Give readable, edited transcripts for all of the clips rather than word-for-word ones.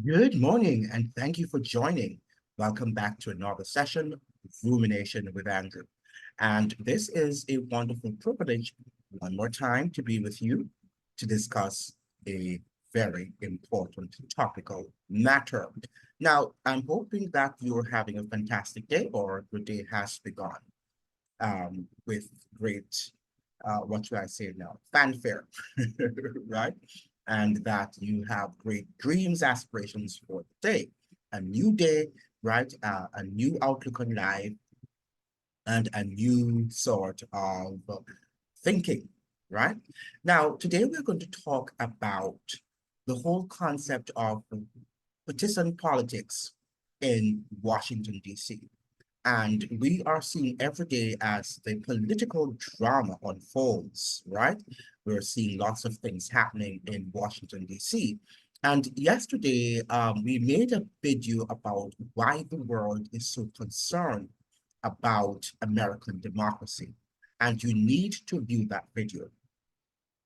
Good morning, and thank you for joining. Welcome back to another session, Rumination with Andrew. And this is a wonderful privilege, one more time, to be with you to discuss a very important topical matter. Now, I'm hoping that you're having a fantastic day or your day has begun with great, what should I say now, fanfare, right? And that you have great dreams, aspirations for the day, a new day, right? A new outlook on life, and a new sort of thinking, right? Now, today we're going to talk about the whole concept of partisan politics in Washington, D.C. And we are seeing every day as the political drama unfolds, right? We're seeing lots of things happening in Washington, D.C. And yesterday, we made a video about why the world is so concerned about American democracy. And you need to view that video.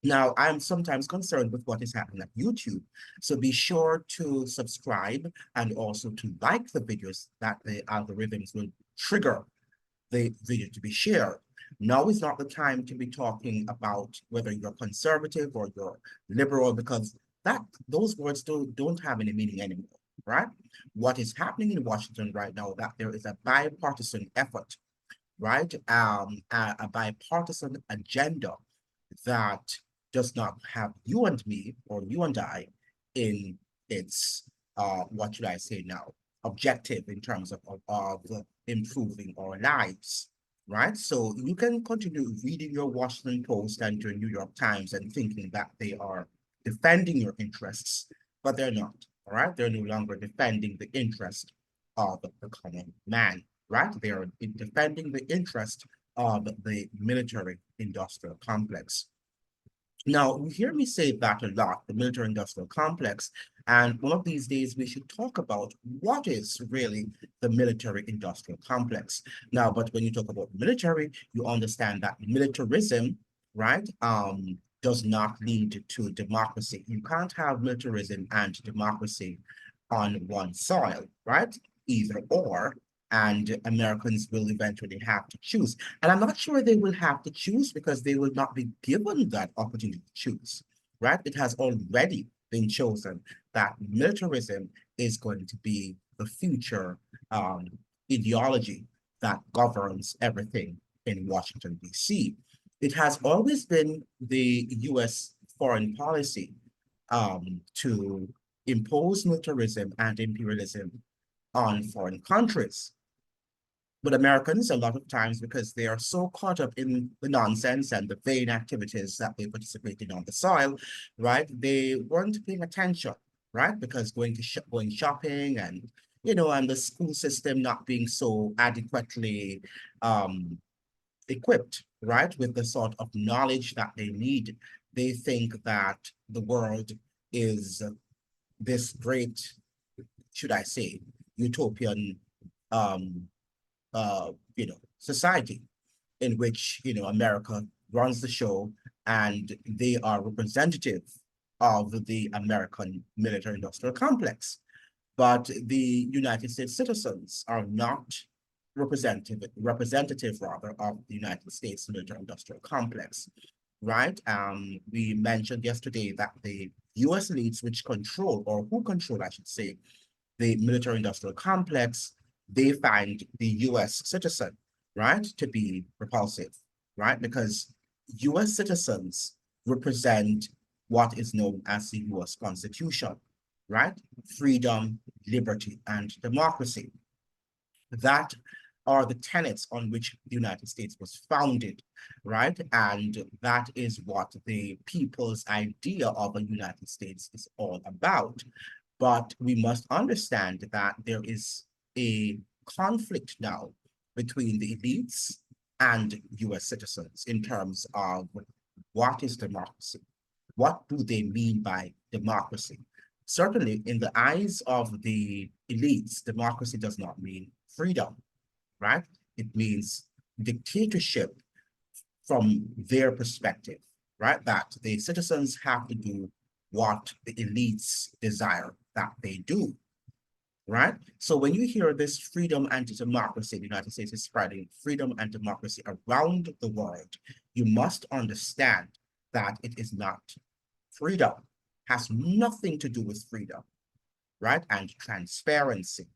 Now, I'm sometimes concerned with what is happening at YouTube. So be sure to subscribe and also to like the videos that the algorithms will trigger the video to be shared. Now is not the time to be talking about whether you're conservative or you're liberal, because that those words don't have any meaning anymore, right? What is happening in Washington right now, that there is a bipartisan effort, right? A bipartisan agenda that does not have you and me or you and I in its, what should I say now, objective in terms of improving our lives, right? So you can continue reading your Washington Post and your New York Times and thinking that they are defending your interests, but they're not, all right? They're no longer defending the interest of the common man, right? They are defending the interest of the military industrial complex. Now, you hear me say that a lot, the military industrial complex, and one of these days we should talk about what is really the military industrial complex. Now, but when you talk about military, you understand that militarism, right, does not lead to democracy. You can't have militarism and democracy on one soil, right? Either or, and Americans will eventually have to choose. And I'm not sure they will have to choose because they will not be given that opportunity to choose, right? It has already been chosen that militarism is going to be the future ideology that governs everything in Washington, D.C. It has always been the U.S. foreign policy to impose militarism and imperialism on foreign countries. But Americans, a lot of times, because they are so caught up in the nonsense and the vain activities that they participate in on the soil, right? They weren't paying attention, right? Because going shopping and and the school system not being so adequately um, equipped, right, with the sort of knowledge that they need. They think that the world is this great, should I say, utopian um, society in which, America runs the show and they are representative of the American military industrial complex. But the United States citizens are not representative rather of the United States military industrial complex, right? We mentioned yesterday that the US elites which control, or who control, I should say, the military industrial complex, they find the US citizen, right, to be repulsive, right? Because US citizens represent what is known as the US Constitution, right? Freedom, liberty, and democracy. That are the tenets on which the United States was founded, right? And that is what the people's idea of a United States is all about. But we must understand that there is a conflict now between the elites and US citizens in terms of what is democracy? What do they mean by democracy? Certainly, in the eyes of the elites, democracy does not mean freedom, right? It means dictatorship from their perspective, right? That the citizens have to do what the elites desire. that they do, right? So when you hear this freedom and democracy, the United States is spreading freedom and democracy around the world, you must understand that it is not freedom, has nothing to do with freedom, right? And transparency.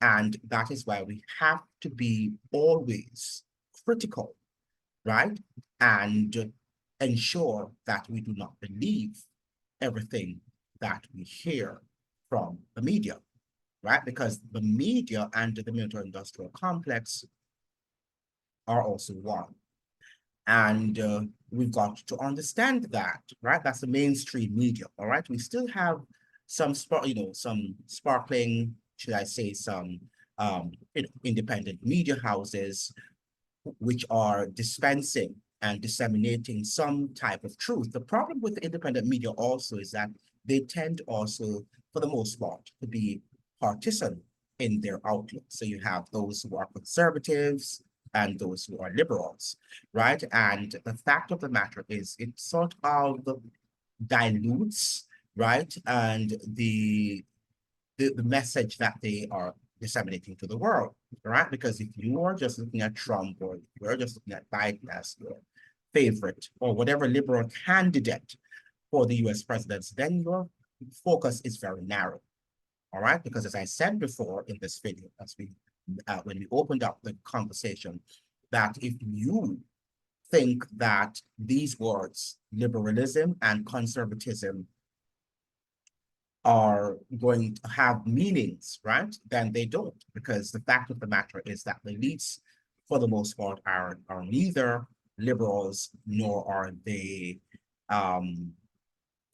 And that is why we have to be always critical, right? And ensure that we do not believe everything that we hear from the media, right? Because the media and the military-industrial complex are also one. And we've got to understand that, right? That's the mainstream media, all right? We still have some some sparkling, should I say, some independent media houses which are dispensing and disseminating some type of truth. The problem with the independent media also is that they tend also, for the most part, to be partisan in their outlook. So you have those who are conservatives and those who are liberals, right? And the fact of the matter is it sort of dilutes, right? And the message that they are disseminating to the world, right? Because if you are just looking at Trump or you're just looking at Biden as your favorite or whatever liberal candidate for the US presidency, then your focus is very narrow, all right? Because as I said before in this video, when we opened up the conversation, that if you think that these words, liberalism and conservatism, are going to have meanings, right? Then they don't, because the fact of the matter is that the elites, for the most part, are neither liberals nor are they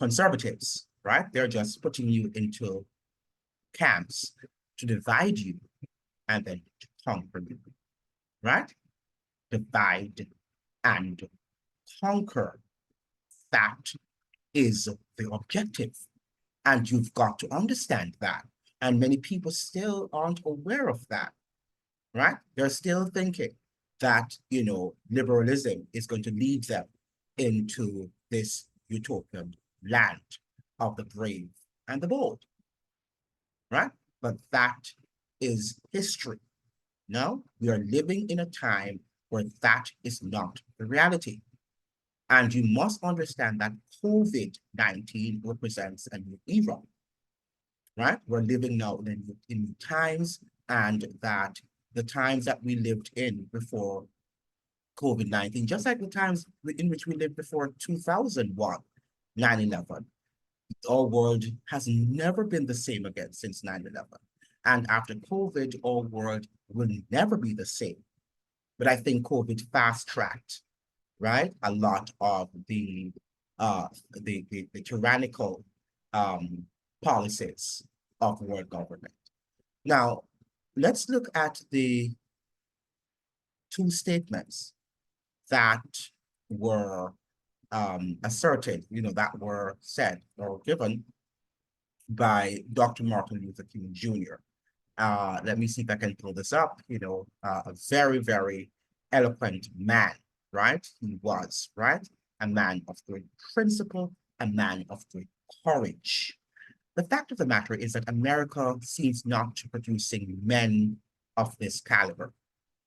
conservatives, right? They're just putting you into camps to divide you and then to conquer you, right? Divide and conquer. That is the objective. And you've got to understand that. And many people still aren't aware of that, right? They're still thinking that, liberalism is going to lead them into this utopian land of the brave and the bold, right? But that is history. Now, we are living in a time where that is not the reality. And you must understand that COVID-19 represents a new era, right? We're living now in times, and that the times that we lived in before COVID-19, just like the times in which we lived before 2001, 9/11, our world has never been the same again since 9/11. And after COVID, our world will never be the same. But I think COVID fast-tracked, right, a lot of the tyrannical policies of world government. Now, let's look at the two statements that were asserted, that were said or given by Dr. Martin Luther King Jr. Let me see if I can pull this up. A very, very eloquent man, right? He was, right? A man of great principle, a man of great courage. The fact of the matter is that America seems not to producing men of this caliber,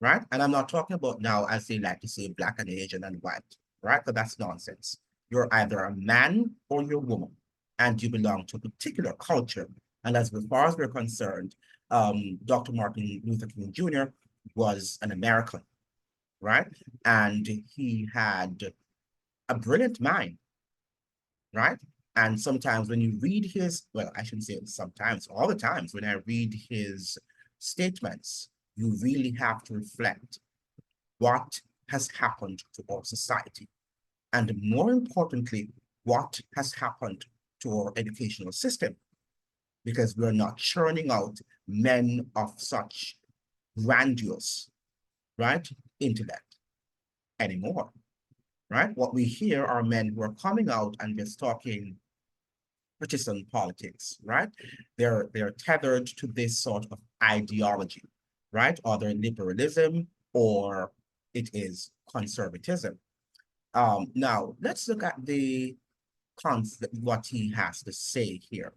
right? And I'm not talking about now, as they like to say, black and Asian and white, right? But that's nonsense. You're either a man or you're a woman, and you belong to a particular culture. And as far as we're concerned, Dr. Martin Luther King Jr. was an American, right? And he had a brilliant mind, right? And sometimes when you read his, well, I shouldn't say sometimes, all the times when I read his statements, you really have to reflect what has happened to our society. And more importantly, what has happened to our educational system, because we're not churning out men of such grandiose, right, intellect anymore, right? What we hear are men who are coming out and just talking partisan politics, right? They're tethered to this sort of ideology, right? Either liberalism or it is conservatism. Now let's look at what he has to say here,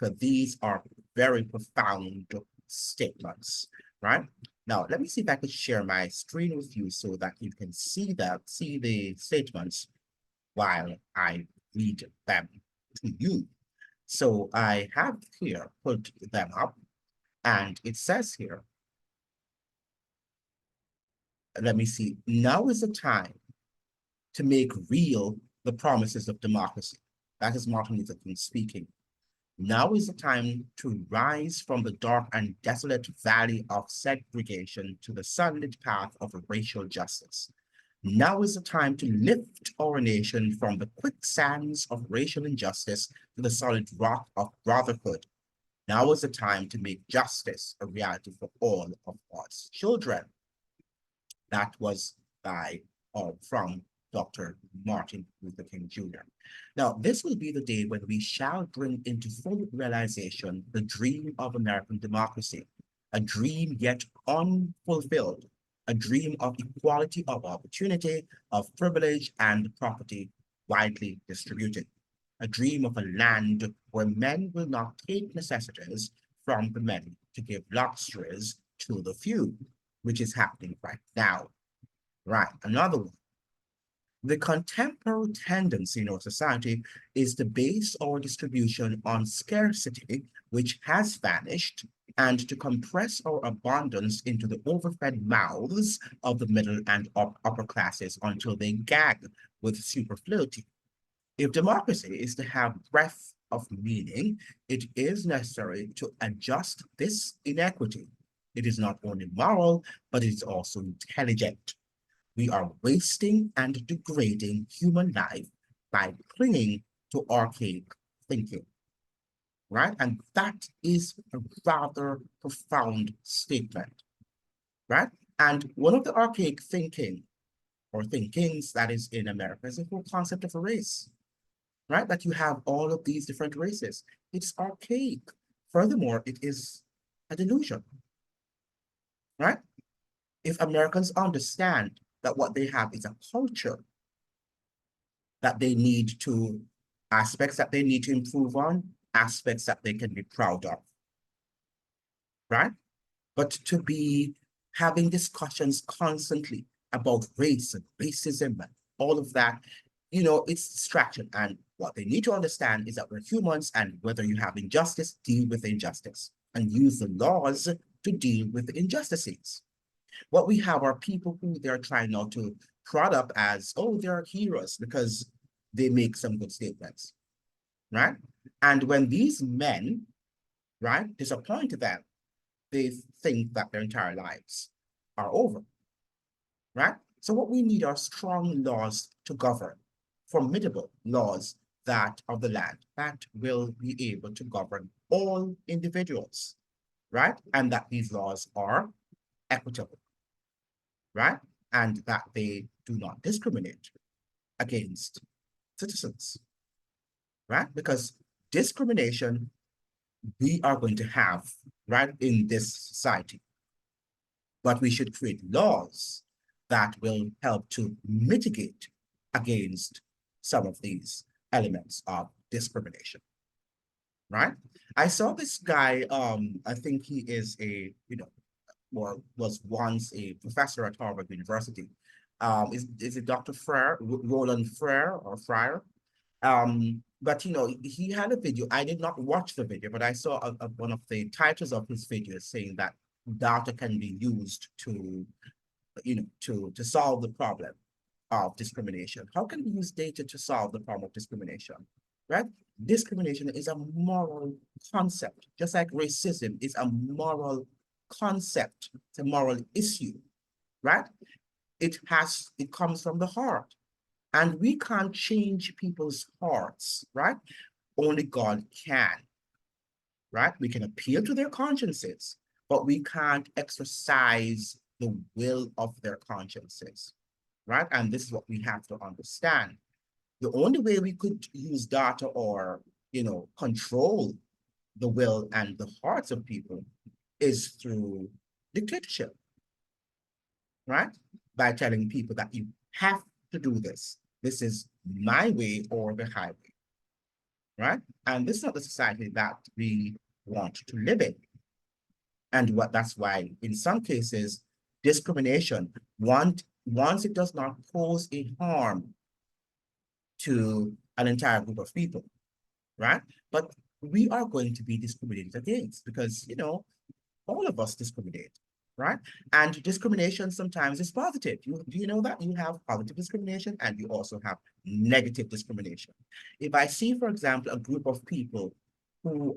because these are very profound statements, right? Now, let me see if I could share my screen with you so that you can see the statements while I read them to you. So I have here put them up, and it says here, let me see, now is the time to make real the promises of democracy. That is Martin Luther King speaking. Now is the time to rise from the dark and desolate valley of segregation to the sunlit path of racial justice. Now is the time to lift our nation from the quicksands of racial injustice to the solid rock of brotherhood. Now is the time to make justice a reality for all of God's children. That was by or from Dr. Martin Luther King Jr. Now, this will be the day when we shall bring into full realization the dream of American democracy, a dream yet unfulfilled, a dream of equality of opportunity, of privilege and property widely distributed, a dream of a land where men will not take necessities from the many to give luxuries to the few, which is happening right now. Right, another one. The contemporary tendency in our society is to base our distribution on scarcity, which has vanished, and to compress our abundance into the overfed mouths of the middle and upper classes until they gag with superfluity. If democracy is to have breadth of meaning, it is necessary to adjust this inequity. It is not only moral, but it is also intelligent. We are wasting and degrading human life by clinging to archaic thinking, right? And that is a rather profound statement, right? And one of the archaic thinking or thinkings that is in America is the whole concept of a race, right? That you have all of these different races. It's archaic. Furthermore, it is a delusion, right? If Americans understand that what they have is a culture that they need to, aspects that they need to improve on, aspects that they can be proud of, right? But to be having discussions constantly about race and racism and all of that, it's distraction. And what they need to understand is that we're humans, and whether you have injustice, deal with injustice and use the laws to deal with the injustices. What we have are people who they're trying not to prod up as, oh, they're heroes because they make some good statements, right? And when these men, right, disappoint them, they think that their entire lives are over, right? So what we need are strong laws to govern, formidable laws that of the land that will be able to govern all individuals, right? And that these laws are equitable, right? And that they do not discriminate against citizens, right? Because discrimination we are going to have, right, in this society. But we should create laws that will help to mitigate against some of these elements of discrimination, right? I saw this guy, I think he is a, or was once a professor at Harvard University. Is it Dr. Frere, Roland Frere or Frere? But he had a video. I did not watch the video, but I saw one of the titles of his video saying that data can be used to, to solve the problem of discrimination. How can we use data to solve the problem of discrimination? Right? Discrimination is a moral concept, just like racism is a moral concept. It's a moral issue, right? It comes from the heart. And we can't change people's hearts, right? Only God can, right? We can appeal to their consciences, but we can't exercise the will of their consciences, right? And this is what we have to understand. The only way we could use data or, control the will and the hearts of people is through dictatorship, right? By telling people that you have to do this. This is my way or the highway. right? And this is not the society that we want to live in. And that's why in some cases, discrimination, once it does not pose a harm to an entire group of people, right? But we are going to be discriminated against because, all of us discriminate, right? And discrimination sometimes is positive. Do you know that? You have positive discrimination and you also have negative discrimination. If I see, for example, a group of people who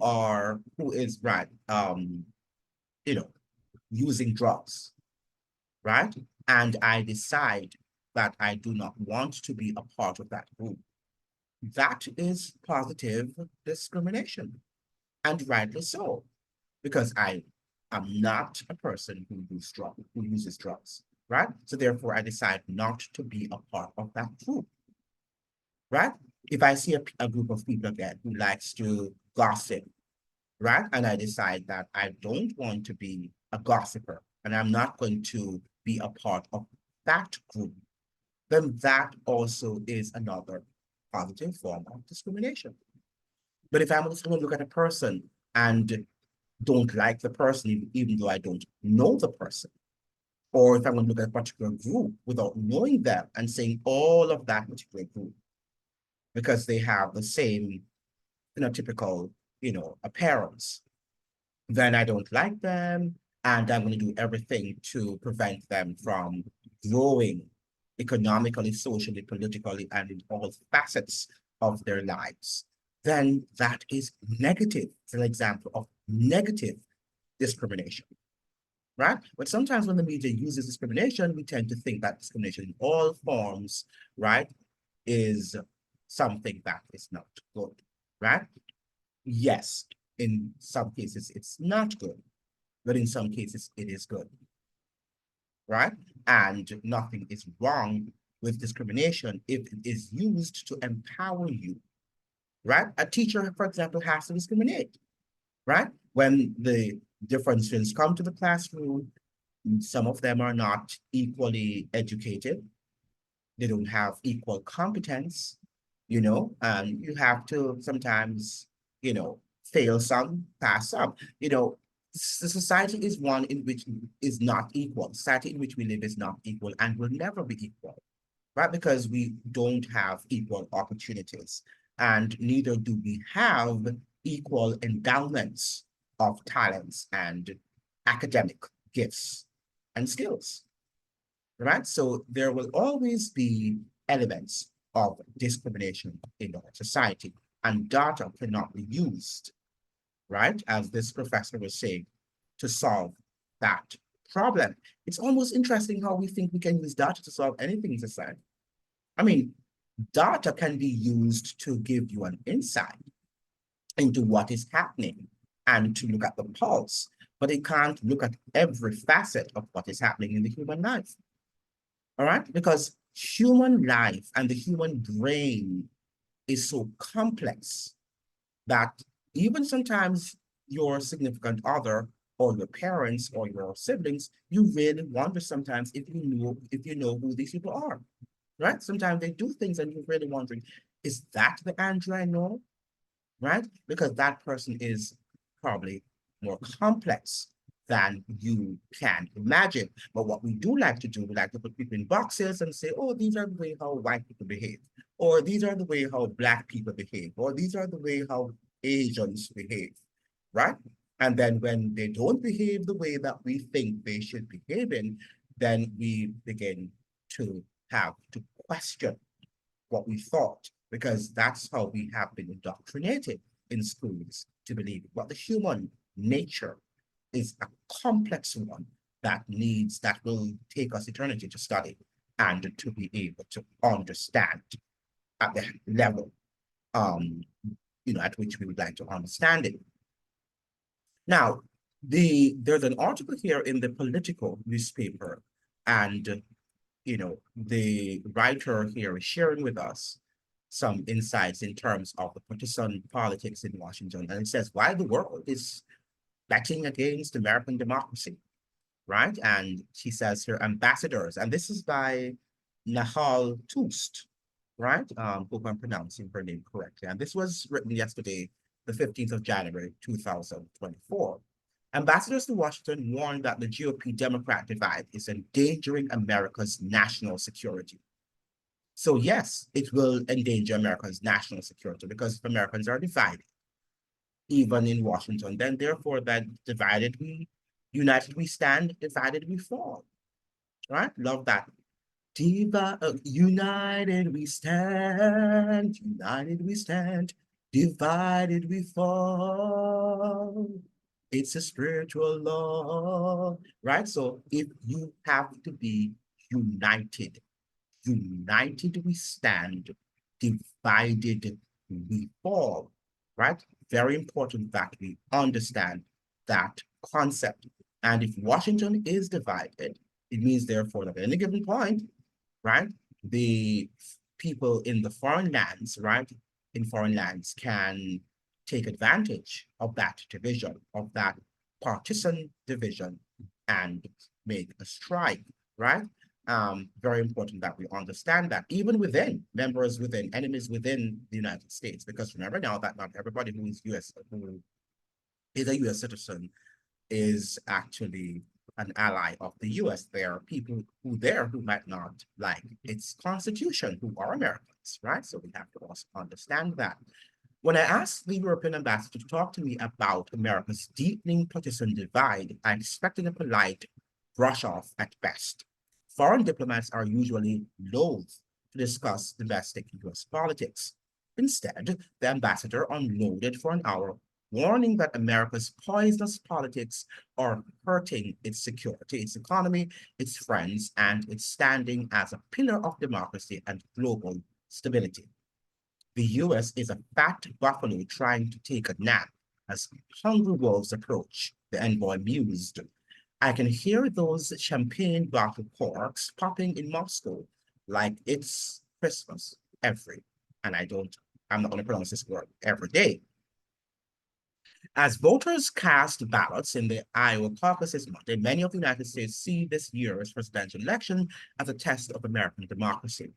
is right, you know, using drugs, right? And I decide that I do not want to be a part of that group, that is positive discrimination, and rightly so, because I am not a person who uses drugs, right? So therefore, I decide not to be a part of that group, right? If I see a group of people again who likes to gossip, right? And I decide that I don't want to be a gossiper and I'm not going to be a part of that group, then that also is another positive form of discrimination. But if I'm just going to look at a person and don't like the person, even though I don't know the person, or if I'm going to look at a particular group without knowing them and saying all of that particular group because they have the same, typical, appearance, then I don't like them, and I'm going to do everything to prevent them from growing economically, socially, politically, and in all facets of their lives. Then that is negative. It's an example of negative discrimination, right? But sometimes when the media uses discrimination, we tend to think that discrimination in all forms, right, is something that is not good, right? Yes, in some cases it's not good, but in some cases it is good, right? And nothing is wrong with discrimination if it is used to empower you, right? A teacher, for example, has to discriminate, right? When the different students come to the classroom, some of them are not equally educated. They don't have equal competence, and you have to sometimes, fail some, pass some. The society is one in which is not equal. Society in which we live is not equal and will never be equal, right? Because we don't have equal opportunities, and neither do we have equal endowments of talents and academic gifts and skills, right? So there will always be elements of discrimination in our society, and data cannot be used, right, as this professor was saying, to solve that problem. It's almost interesting how we think we can use data to solve anything in society. I mean, data can be used to give you an insight into what is happening and to look at the pulse, but it can't look at every facet of what is happening in the human life. All right? Because human life and the human brain is so complex that even sometimes your significant other or your parents or your siblings, you really wonder sometimes if you know who these people are, right? Sometimes they do things and you're really wondering, is that the Andrew I know, right? Because that person is probably more complex than you can imagine. But what we do like to do, we like to put people in boxes and say, oh, these are the way how white people behave, or these are the way how black people behave, or these are the way how Asians behave, right? And then when they don't behave the way that we think they should behave in, then we begin to have to question what we thought, because that's how we have been indoctrinated in schools to believe it. But the human nature is a complex one that will take us eternity to study and to be able to understand at the level at which we would like to understand it. Now, there's an article here in the Political newspaper, and the writer here is sharing with us some insights in terms of the partisan politics in Washington. And it says why the world is betting against American democracy, right? And she says here, ambassadors, and this is by Nahal Toost, right? Hope I'm pronouncing her name correctly. And this was written yesterday, the 15th of January, 2024. Ambassadors to Washington warned that the GOP Democrat divide is endangering America's national security. So yes, it will endanger America's national security because if Americans are divided, even in Washington, then therefore that divided we, united we stand, divided we fall, right? Love that. United we stand, divided we fall. It's a spiritual law, right? So if you have to be united, united we stand, divided we fall, right? Very important that we understand that concept. And if Washington is divided, it means therefore that at any given point, right, the people in the foreign lands, right, in foreign lands can take advantage of that division, of that partisan division, and make a strike, right? Very important that we understand that even within members within enemies within the United States, because remember now that not everybody who is a U.S. citizen is actually an ally of the US. There are people who might not like its constitution, who are Americans, right? So we have to also understand that. When I asked the European ambassador to talk to me about America's deepening partisan divide, I expected a polite brush off at best. Foreign diplomats are usually loath to discuss domestic US politics. Instead, the ambassador unloaded for an hour, warning that America's poisonous politics are hurting its security, its economy, its friends, and its standing as a pillar of democracy and global stability. The US is a fat buffalo trying to take a nap as hungry wolves approach, the envoy mused. I can hear those champagne bottle corks popping in Moscow like it's Christmas I'm not going to pronounce this word, every day. As voters cast ballots in the Iowa caucuses Monday, many of the United States see this year's presidential election as a test of American democracy.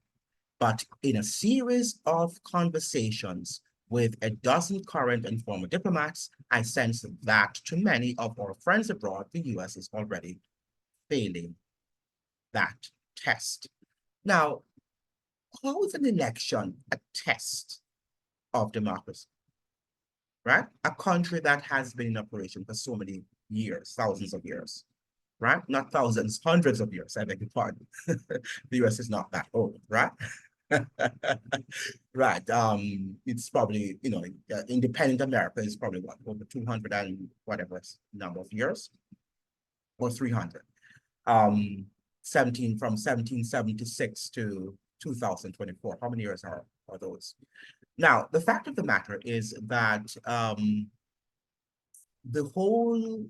But in a series of conversations with a dozen current and former diplomats, I sense that to many of our friends abroad, the US is already failing that test. Now, how is an election a test of democracy? Right? A country that has been in operation for so many years, thousands of years, right? Not thousands, hundreds of years, I beg your pardon. The US is not that old, right? Right. It's probably, independent America is probably what, over 200 and whatever number of years, or 300. Um, 1776 to 2024. How many years are those? Now, the fact of the matter is that the whole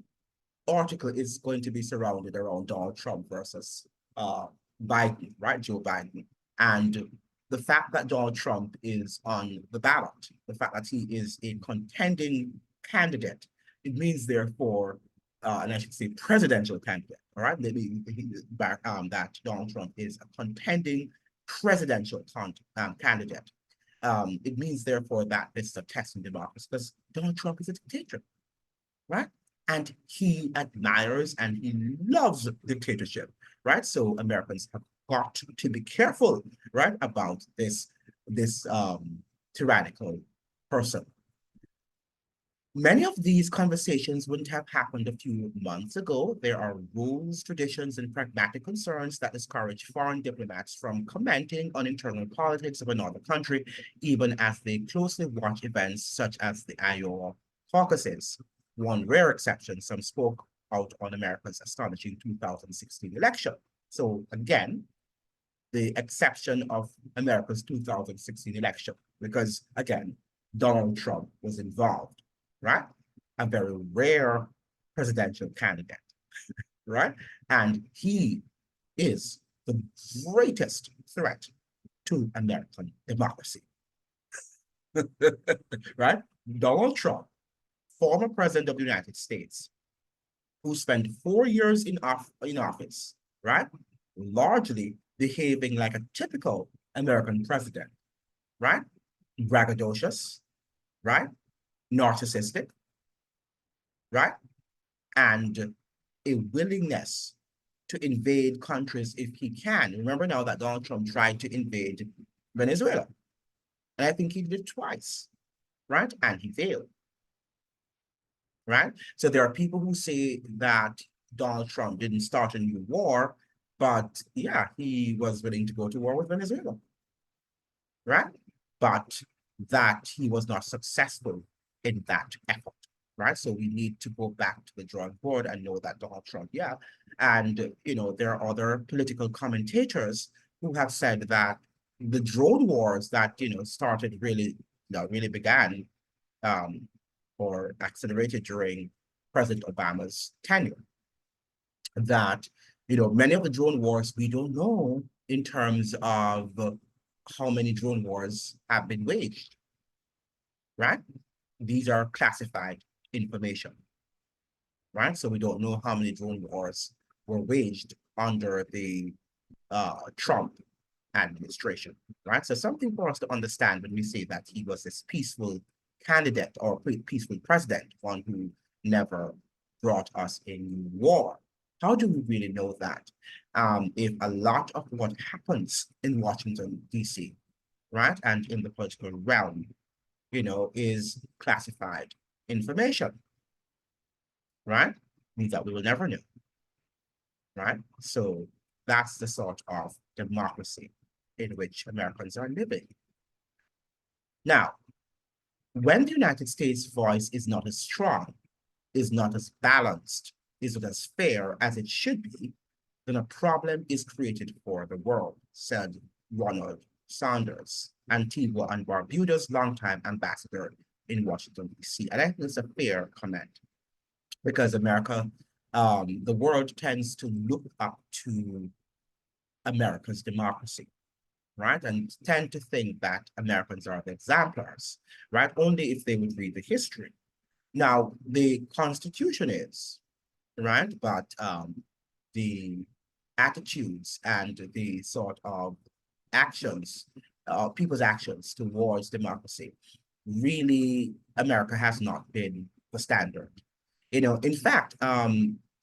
article is going to be surrounded around Donald Trump versus Biden, right? Joe Biden. And the fact that Donald Trump is on the ballot, the fact that he is a contending candidate, it means therefore, and I should say presidential candidate, all right? That Donald Trump is a contending presidential candidate. It means therefore that this is a test in democracy because Donald Trump is a dictator, right? And he admires and he loves dictatorship, right? So Americans have got to be careful, right, about this tyrannical person. Many of these conversations wouldn't have happened a few months ago. There are rules, traditions, and pragmatic concerns that discourage foreign diplomats from commenting on internal politics of another country, even as they closely watch events such as the Iowa caucuses. One rare exception, some spoke out on America's astonishing 2016 election. So again, the exception of America's 2016 election, because again, Donald Trump was involved, right? A very rare presidential candidate, right? And he is the greatest threat to American democracy, right? Donald Trump, former president of the United States, who spent 4 years in office, right? Largely behaving like a typical American president, right? Braggadocious, right? Narcissistic, right? And a willingness to invade countries if he can. Remember now that Donald Trump tried to invade Venezuela. And I think he did it twice, right? And he failed, right? So there are people who say that Donald Trump didn't start a new war, but yeah, he was willing to go to war with Venezuela, right? But that he was not successful in that effort, right? So we need to go back to the drawing board and know that Donald Trump, yeah. And, there are other political commentators who have said that the drone wars that, started really, really began um, or accelerated during President Obama's tenure, that, many of the drone wars we don't know in terms of how many drone wars have been waged, right? These are classified information, right? So we don't know how many drone wars were waged under the Trump administration, right? So something for us to understand when we say that he was this peaceful candidate or peaceful president, one who never brought us a new war. How do we really know that? If a lot of what happens in Washington, D.C., right, and in the political realm, is classified information, right? Means that we will never know, right? So that's the sort of democracy in which Americans are living. Now, when the United States voice is not as strong, is not as balanced, is not as fair as it should be, then a problem is created for the world, said Ronald Saunders, Antigua and Barbuda's longtime ambassador in Washington, D.C. And I think it's a fair comment because the world tends to look up to America's democracy, right? And tend to think that Americans are the exemplars, right? Only if they would read the history. Now, the Constitution is, right? But the attitudes and the sort of actions, people's actions towards democracy, really, America has not been the standard. In fact,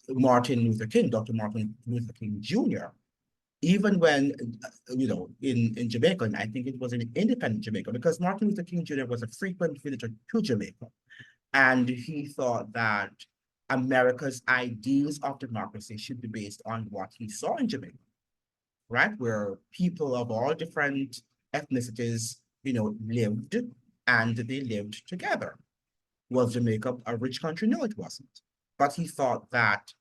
Martin Luther King, Dr. Martin Luther King Jr., even when, in Jamaica, and I think it was in independent Jamaica, because Martin Luther King Jr. was a frequent visitor to Jamaica. And he thought that America's ideals of democracy should be based on what he saw in Jamaica, right? Where people of all different ethnicities, lived and they lived together. Was Jamaica a rich country? No, it wasn't. But he thought that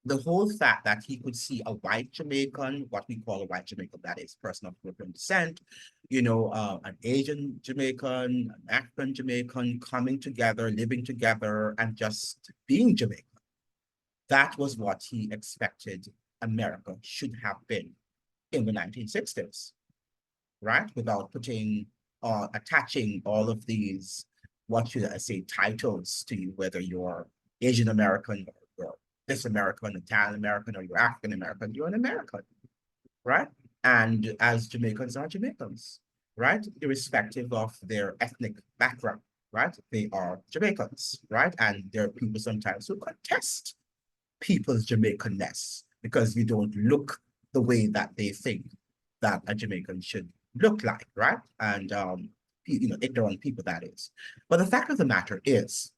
the whole fact that he could see a white Jamaican, what we call a white Jamaican, that is person of European descent, an Asian Jamaican, an African Jamaican coming together, living together, and just being Jamaican. That was what he expected America should have been in the 1960s, right? Without attaching all of these, what should I say, titles to you, whether you're Asian American or you're this American, Italian American, or you're African American, you're an American, right? And as Jamaicans are Jamaicans, right? Irrespective of their ethnic background, right? They are Jamaicans, right? And there are people sometimes who contest people's Jamaicanness because you don't look the way that they think that a Jamaican should look like, right? And ignorant people, that is. But the fact of the matter is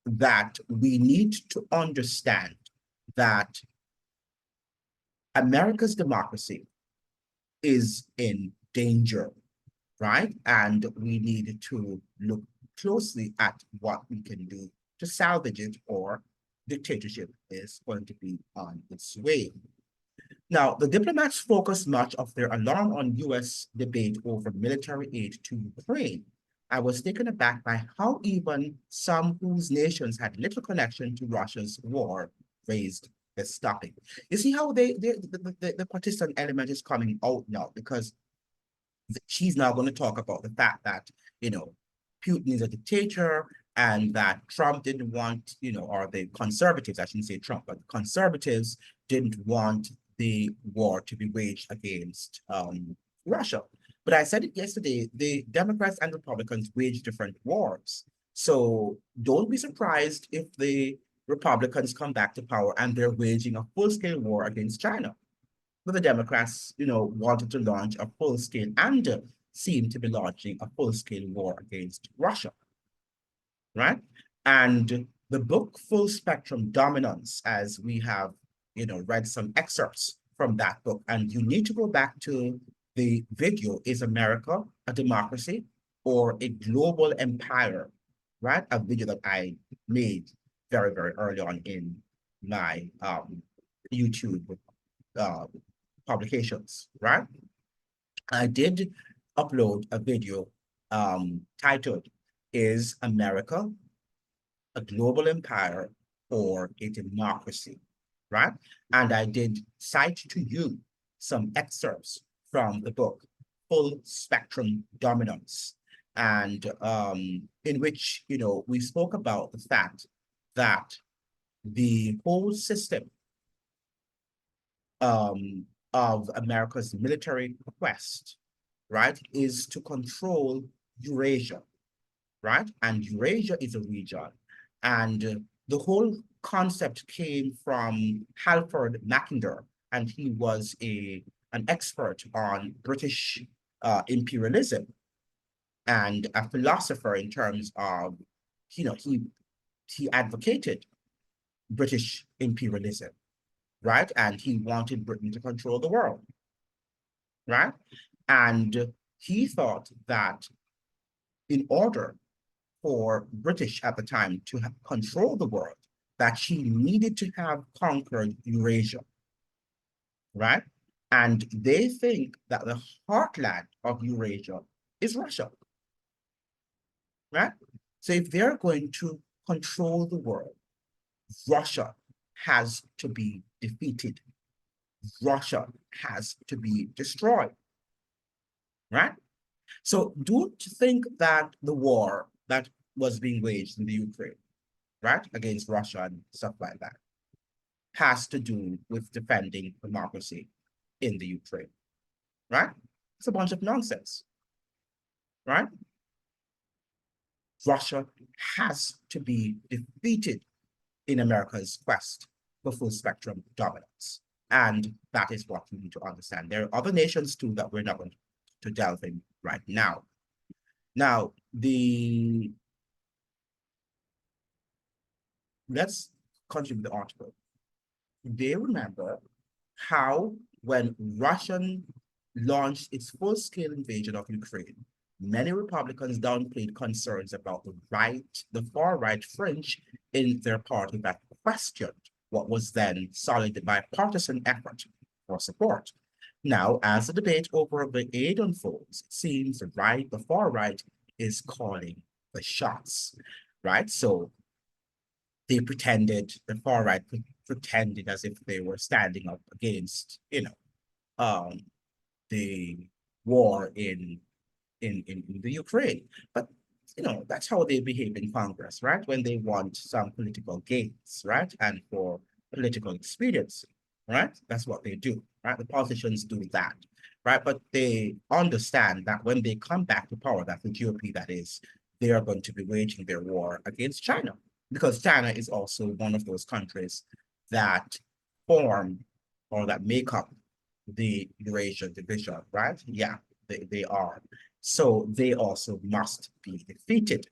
that we need to understand that America's democracy is in danger, right? And we need to look closely at what we can do to salvage it, or dictatorship is going to be on its way. Now, the diplomats focused much of their alarm on U.S. debate over military aid to Ukraine. I was taken aback by how even some whose nations had little connection to Russia's war raised this topic. You see how the partisan element is coming out now, because she's now going to talk about the fact that, Putin is a dictator and that Trump didn't want, or the conservatives, I shouldn't say Trump, but conservatives didn't want the war to be waged against Russia. But I said it yesterday, the Democrats and Republicans wage different wars. So don't be surprised if the Republicans come back to power and they're waging a full-scale war against China. But the Democrats, wanted to launch a full-scale and seem to be launching a full-scale war against Russia, right? And the book Full Spectrum Dominance, as we have, read some excerpts from that book, and you need to go back to the video, Is America a Democracy or a Global Empire, right? A video that I made very, very early on in my YouTube uh, publications, right? I did upload a video titled, Is America a Global Empire or a Democracy, right? And I did cite to you some excerpts from the book, Full Spectrum Dominance, and in which, we spoke about the fact that the whole system of America's military quest, right, is to control Eurasia, right? And Eurasia is a region. And the whole concept came from Halford Mackinder, and he was an expert on British imperialism and a philosopher in terms of, he advocated British imperialism, right? And he wanted Britain to control the world, right? And he thought that in order for British at the time to control the world, that she needed to have conquered Eurasia, right? And they think that the heartland of Eurasia is Russia, right? So if they're going to control the world, Russia has to be defeated. Russia has to be destroyed, right? So don't think that the war that was being waged in the Ukraine, right, against Russia and stuff like that, has to do with defending democracy in the Ukraine, right? It's a bunch of nonsense, right? Russia has to be defeated in America's quest for full spectrum dominance. And that is what we need to understand. There are other nations too that we're not going to delve in right now. Now, let's continue with the article. They remember how when Russian launched its full-scale invasion of Ukraine, many Republicans downplayed concerns about the far-right fringe in their party that questioned what was then solid bipartisan effort for support. Now, as the debate over the aid unfolds, it seems the far right is calling the shots, right? So the far right pretended as if they were standing up against, um, the war in the Ukraine. But that's how they behave in Congress, right? When they want some political gains, right? And for political expediency, right? That's what they do, right? The politicians do that, right? But they understand that when they come back to power, that's the GOP, that is, they are going to be waging their war against China, because China is also one of those countries that form or that make up the Eurasian division, right? Yeah, they are. So they also must be defeated,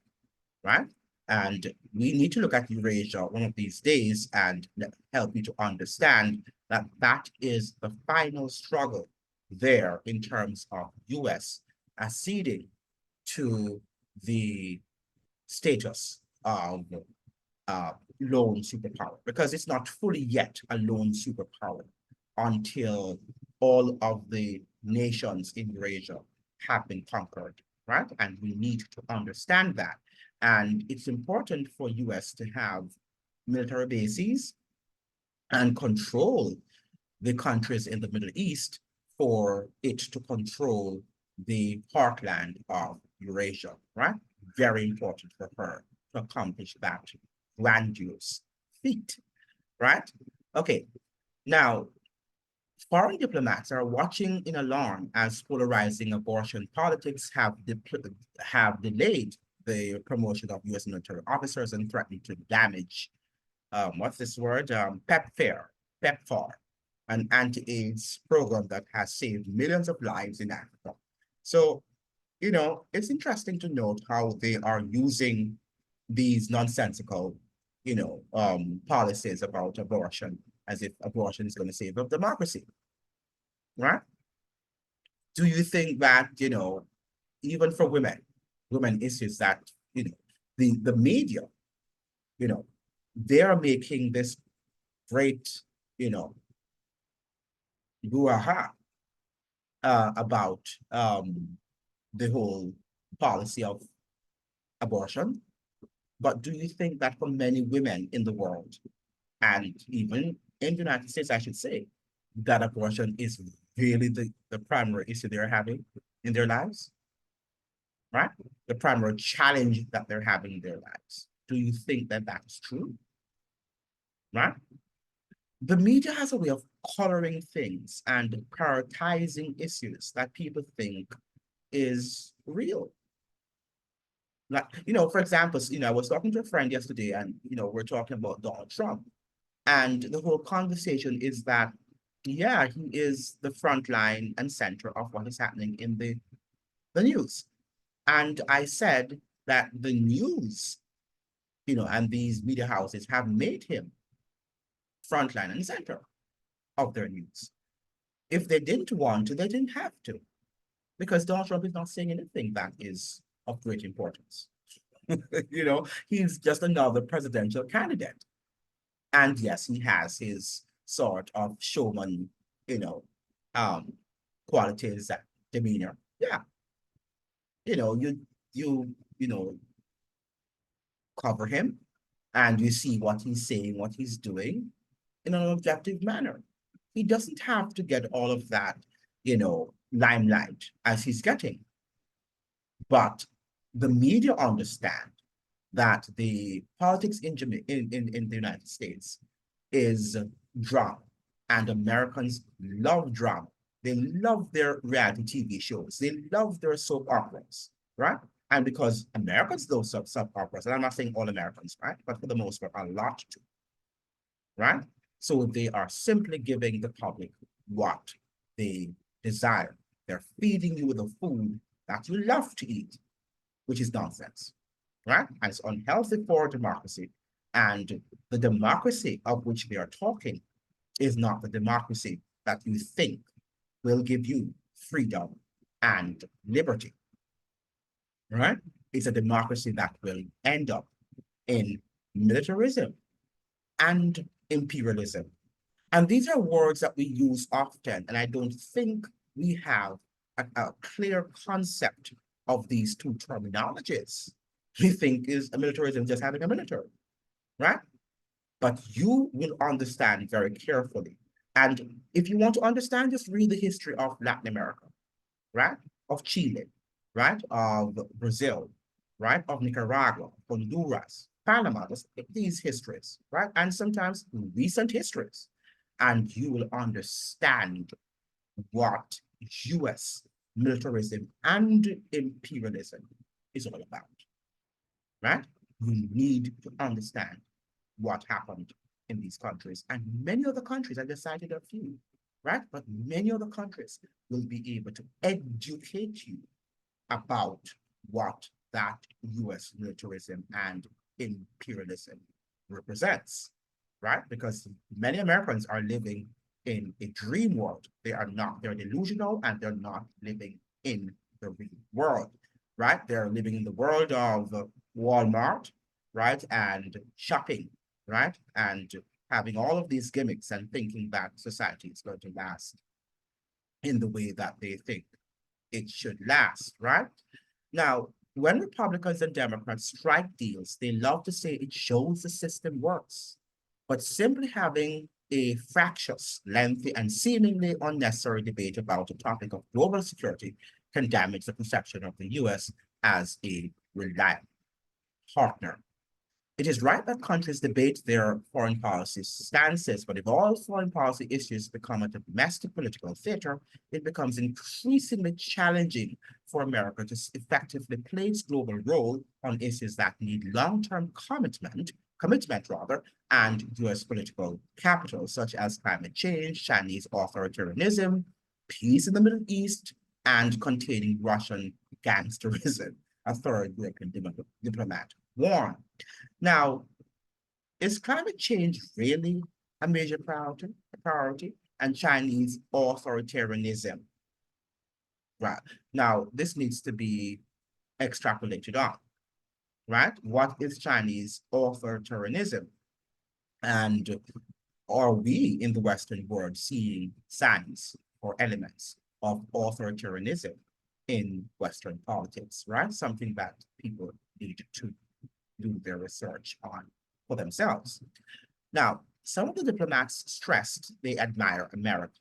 right? And we need to look at Eurasia one of these days and help you to understand that that is the final struggle there in terms of US acceding to the status of lone superpower, because it's not fully yet a lone superpower until all of the nations in Eurasia have been conquered, right? And we need to understand that. And it's important for US to have military bases and control the countries in the Middle East for it to control the heartland of Eurasia, right? Very important for her to accomplish that grandiose feat, right? Okay, now Foreign diplomats are watching in alarm as polarizing abortion politics have delayed the promotion of U.S. military officers and threatened to damage, what's this word? PEPFAR, an anti-AIDS program that has saved millions of lives in Africa. So, it's interesting to note how they are using these nonsensical, policies about abortion as if abortion is going to save up democracy, right? Do you think that, even for women issues that, the media, you know, they're making this great, you know, brouhaha about the whole policy of abortion. But do you think that for many women in the world, and even in the United States, I should say, that abortion is really the primary issue they're having in their lives, right? The primary challenge that they're having in their lives. Do you think that that's true, right? The media has a way of coloring things and prioritizing issues that people think is real. Like, for example, I was talking to a friend yesterday and, we're talking about Donald Trump. And the whole conversation is that, yeah, he is the front line and center of what is happening in the news. And I said that the news, and these media houses have made him front line and center of their news. If they didn't want to, they didn't have to, because Donald Trump is not saying anything that is of great importance. He's just another presidential candidate. And yes, he has his sort of showman, you know, um, qualities, demeanor. Yeah, you cover him and you see what he's saying, what he's doing in an objective manner. He doesn't have to get all of that, limelight as he's getting. But the media understand that the politics in the United States is drama, and Americans love drama. They love their reality TV shows. They love their soap operas, right? And because Americans love soap operas, and I'm not saying all Americans, right? But for the most part, a lot do, right? So they are simply giving the public what they desire. They're feeding you with the food that you love to eat, which is nonsense, right? And it's unhealthy for democracy. And the democracy of which they are talking is not the democracy that you think will give you freedom and liberty, right? It's a democracy that will end up in militarism and imperialism. And these are words that we use often, and I don't think we have a clear concept of these two terminologies. We think is a militarism just having a military, right? But you will understand very carefully. And if you want to understand, just read the history of Latin America, right? Of Chile, right? Of Brazil, right? Of Nicaragua, Honduras, Panama, these histories, right? And sometimes recent histories. And you will understand what US militarism and imperialism is all about, right? You need to understand what happened in these countries. And many other countries, I just cited a few, right? But many other countries will be able to educate you about what that US militarism and imperialism represents, right? Because many Americans are living in a dream world. They're delusional and they're not living in the real world, right? They're living in the world of Walmart, right? And shopping, right? And having all of these gimmicks and thinking that society is going to last in the way that they think it should last, right? Now, when Republicans and Democrats strike deals, they love to say it shows the system works. But simply having a fractious, lengthy, and seemingly unnecessary debate about the topic of global security can damage the perception of the US as a reliable partner. It is right that countries debate their foreign policy stances, but if all foreign policy issues become a domestic political theater, it becomes increasingly challenging for America to effectively play its global role on issues that need long-term commitment rather, and US political capital, such as climate change, Chinese authoritarianism, peace in the Middle East, and containing Russian gangsterism, a third European diplomat warned. Now, is climate change really a major priority? And Chinese authoritarianism, right? Now, this needs to be extrapolated on, right? What is Chinese authoritarianism? And are we in the Western world seeing signs or elements of authoritarianism in Western politics, right? Something that people need to do their research on for themselves. Now, some of the diplomats stressed they admire America.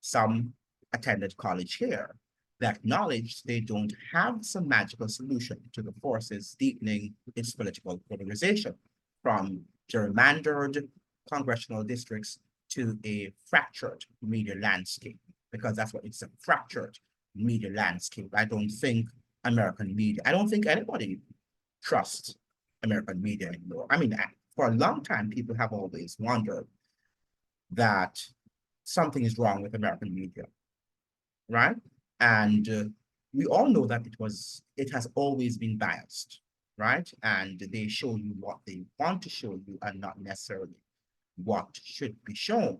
Some attended college here. They acknowledged they don't have some magical solution to the forces deepening its political polarization, from gerrymandered congressional districts to a fractured media landscape, because that's what it's, a fractured media landscape. I don't think anybody trusts American media anymore. I mean, for a long time, people have always wondered that something is wrong with American media, right? And we all know that it has always been biased, right? And they show you what they want to show you and not necessarily what should be shown.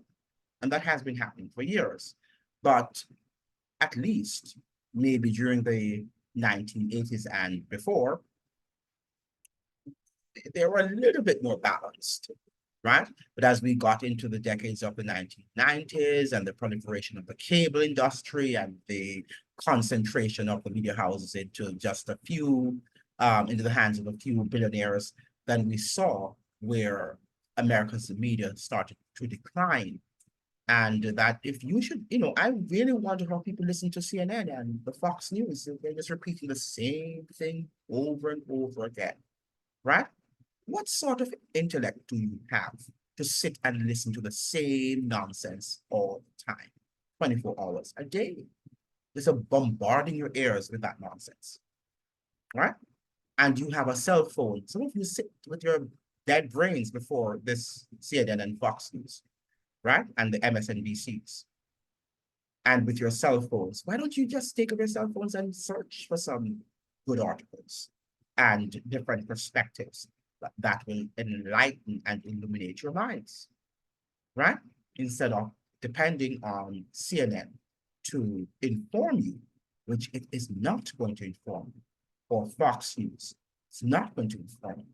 And that has been happening for years. But at least maybe during the 1980s and before, they were a little bit more balanced, right? But as we got into the decades of the 1990s and the proliferation of the cable industry and the concentration of the media houses into just a few, into the hands of a few billionaires, then we saw where America's media started to decline. And that if you should, I really wonder how people listen to CNN and the Fox News. They're just repeating the same thing over and over again, right? What sort of intellect do you have to sit and listen to the same nonsense all the time, 24 hours a day? Just bombarding your ears with that nonsense, right? And you have a cell phone. Some of you sit with your dead brains before this CNN and Fox News, right? And the MSNBCs. And with your cell phones, why don't you just take up your cell phones and search for some good articles and different perspectives that will enlighten and illuminate your minds, right? Instead of depending on CNN to inform you, which it is not going to inform you, or Fox News, it's not going to inform you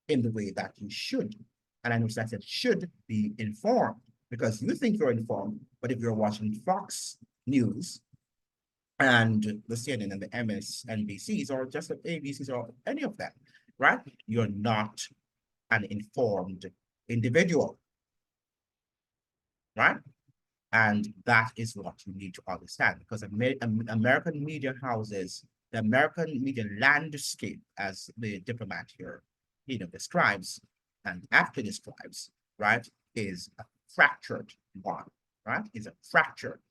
in the way that you should. And I know that it should be informed because you think you're informed, but if you're watching Fox News and the CNN and the MSNBCs or just the ABCs or any of them, right? You're not an informed individual, right? And that is what you need to understand because American media houses, the American media landscape, as the diplomat here, describes and aptly describes, right, is a fractured one, right? Is a fractured,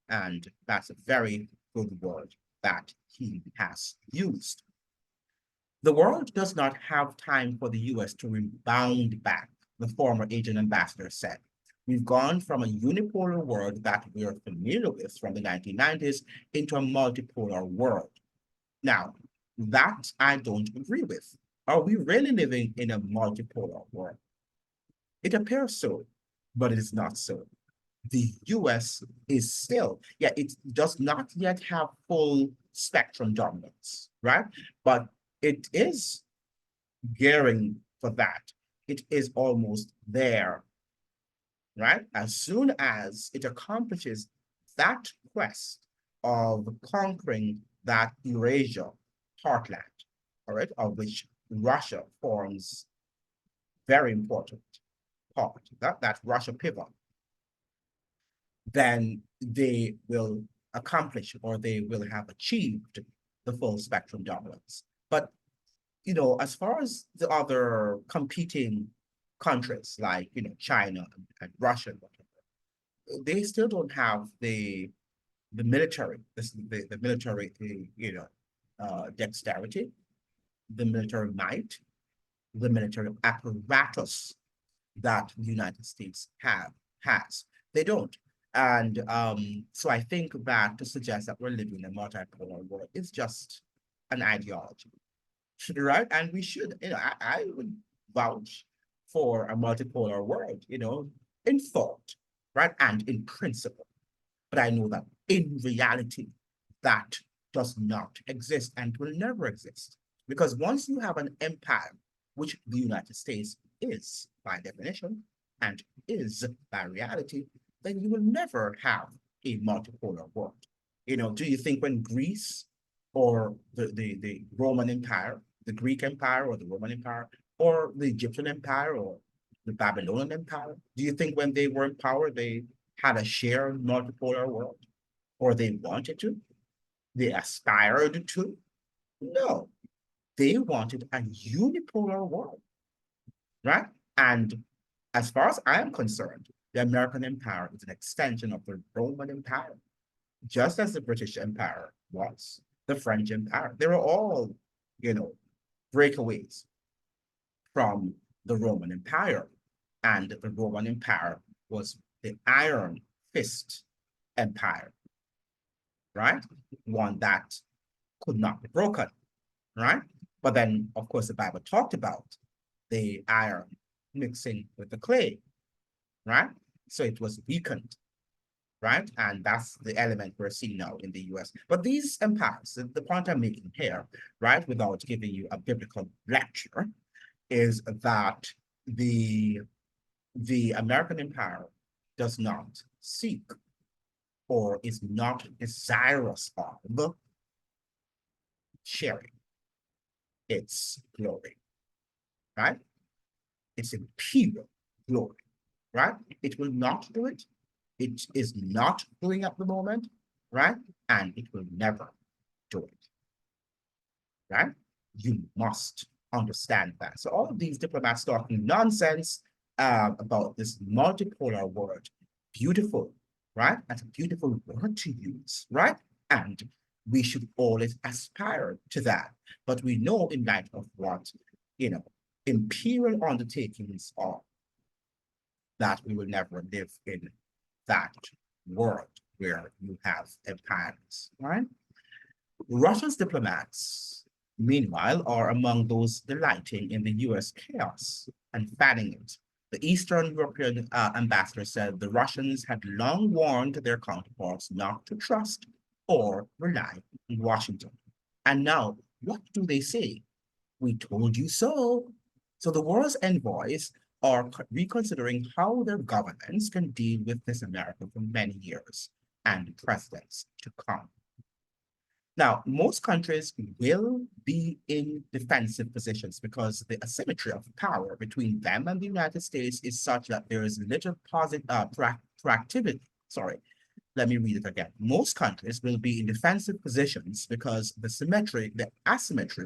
and that's a very good word that he has used. The world does not have time for the US to rebound back, the former agent ambassador said. We've gone from a unipolar world that we're familiar with from the 1990s into a multipolar world. Now, that I don't agree with. Are we really living in a multipolar world? It appears so, but it is not so. The US is still, yeah, it does not yet have full spectrum dominance, right? But it is gearing for that. It is almost there, right? As soon as it accomplishes that quest of conquering that Eurasia heartland, all right, of which Russia forms very important part, that Russia pivot, then they will accomplish or they will have achieved the full spectrum dominance. But as far as the other competing countries like, China and Russia, they still don't have the military, the military, dexterity, the military might, the military apparatus that the United States has. They don't. And so I think that to suggest that we're living in a multipolar world is just an ideology, right? And we should, I would vouch for a multipolar world, in thought, right? And in principle. But I know that in reality, that does not exist and will never exist. Because once you have an empire, which the United States is by definition and is by reality, then you will never have a multipolar world. Do you think when Greece or the Roman Empire, the Greek Empire or the Roman Empire, or the Egyptian Empire or the Babylonian Empire, do you think when they were in power, they had a shared multipolar world? Or they wanted to? They aspired to? No, they wanted a unipolar world, right? And as far as I am concerned, the American Empire is an extension of the Roman Empire, just as the British Empire was, the French Empire. They were all, you know, breakaways from the Roman Empire. And the Roman Empire was the Iron Fist Empire, right? One that could not be broken, right? But then, of course, the Bible talked about the iron mixing with the clay, right? So it was weakened, right? And that's the element we're seeing now in the US. But these empires, the point I'm making here, right, without giving you a biblical lecture, is that the American empire does not seek or is not desirous of sharing its glory, right? It's imperial glory, right? It will not do it. It is not doing at the moment, right? And it will never do it, right? You must understand that. So all of these diplomats talking nonsense about this multipolar world, beautiful, right? That's a beautiful word to use, right? And we should always aspire to that. But we know in light of what, imperial undertakings are, that we will never live in that world where you have empires, right? Russia's diplomats, meanwhile, are among those delighting in the US chaos and fanning it. The Eastern European ambassador said the Russians had long warned their counterparts not to trust or rely on Washington. And now, what do they say? We told you so. So the world's envoys are reconsidering how their governments can deal with this America for many years and presidents to come. Now, most countries will be in defensive positions because the asymmetry of power between them and the United States is such that there is little positive proactivity. Sorry, let me read it again. Most countries will be in defensive positions because the asymmetry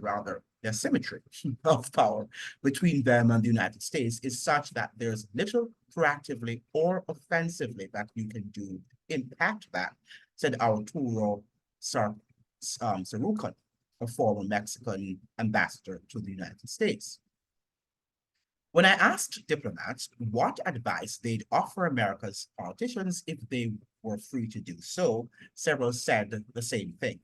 rather, the asymmetry of power between them and the United States is such that there's little proactively or offensively that you can do to impact that, said Arturo Sarucan, a former Mexican ambassador to the United States. When I asked diplomats what advice they'd offer America's politicians if they were free to do so, several said the same thing.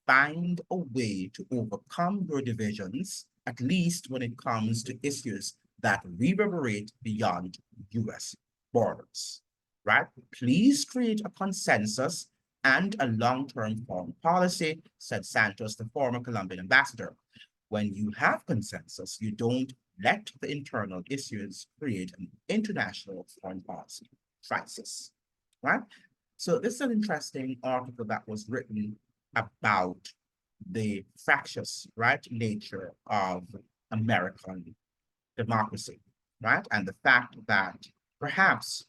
Find a way to overcome your divisions, at least when it comes to issues that reverberate beyond US borders, right? Please create a consensus and a long-term foreign policy, said Santos, the former Colombian ambassador. When you have consensus, you don't let the internal issues create an international foreign policy crisis, right? So this is an interesting article that was written about the fractious, right, nature of American democracy, right? And the fact that perhaps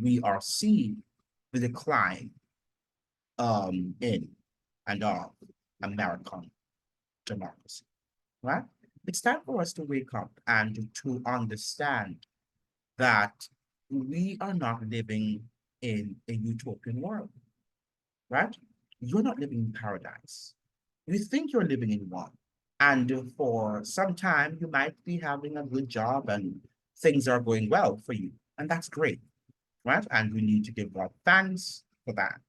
we are seeing the decline in and of American democracy, right? It's time for us to wake up and to understand that we are not living in a utopian world, right? You're not living in paradise. You think you're living in one. And for some time, you might be having a good job and things are going well for you. And that's great, right? And we need to give God thanks for that.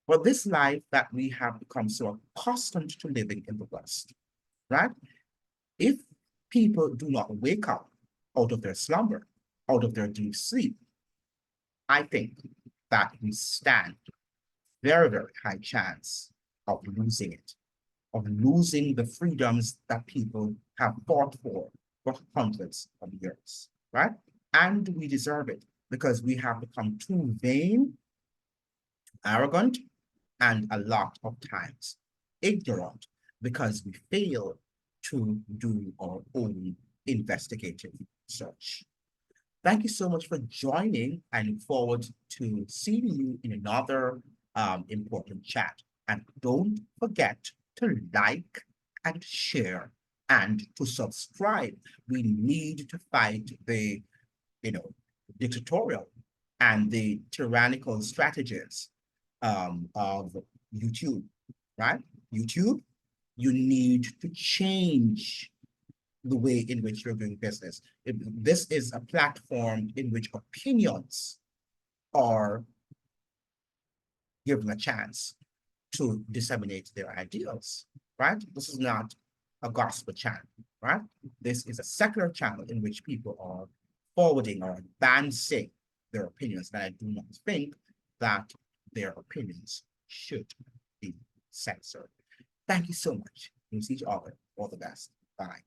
But this life that we have become so accustomed to living in the West, right? If people do not wake up out of their slumber, out of their deep sleep, I think that we stand very, very high chance of losing it, of losing the freedoms that people have fought for hundreds of years, right? And we deserve it because we have become too vain, arrogant, and a lot of times ignorant because we fail to do our own investigative search. Thank you so much for joining. I look forward to seeing you in another important chat. And don't forget to like and share and to subscribe. We need to fight the, you know, dictatorial and the tyrannical strategies of YouTube, right? YouTube, you need to change the way in which you're doing business. This is a platform in which opinions are given a chance to disseminate their ideals, right? This is not a gospel channel, right? This is a secular channel in which people are forwarding or advancing their opinions. And I do not think that their opinions should be censored. Thank you so much. We'll see each other. All the best. Bye.